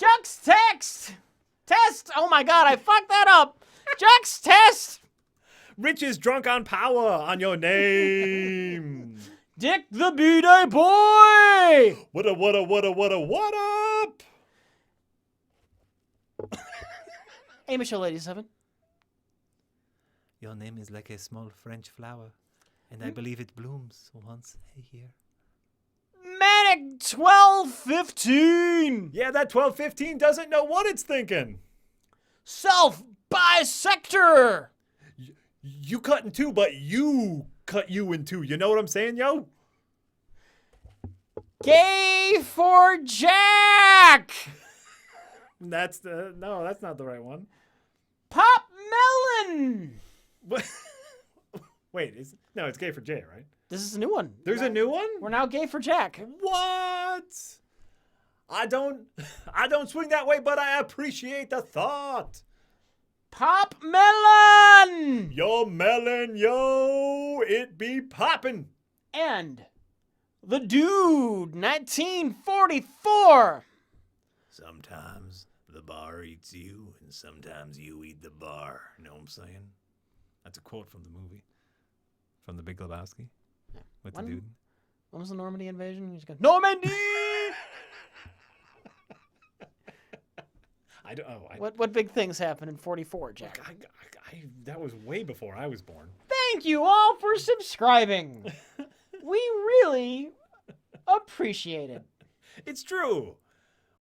Jux Text. Test. Oh my God, I fucked that up. Jux Test. Rich is drunk on power on your name. Dick the B-Day Boy. What up? Hey, Michelle 87. Your name is like a small French flower, and I believe it blooms once a year. Manic 1215. Yeah, that 1215 doesn't know what it's thinking. Self Bisector. You cut in two, but you cut you in two. You know what I'm saying, yo? Gay for Jack. That's that's not the right one. Pop Melon. Wait, it's gay for Jay, right? This is a new one. There's a new one? We're now gay for Jack. What? I don't swing that way, but I appreciate the thought. Pop Melon. Yo, melon, yo, it be poppin'. And the Dude 1944. Sometimes the bar eats you, and sometimes you eat the bar. You know what I'm saying? That's a quote from the movie. From The Big Lebowski. With the dude. When was the Normandy invasion? You just go, Normandy! What big things happened in 44, Jack? That was way before I was born. Thank you all for subscribing. We really appreciate it. It's true.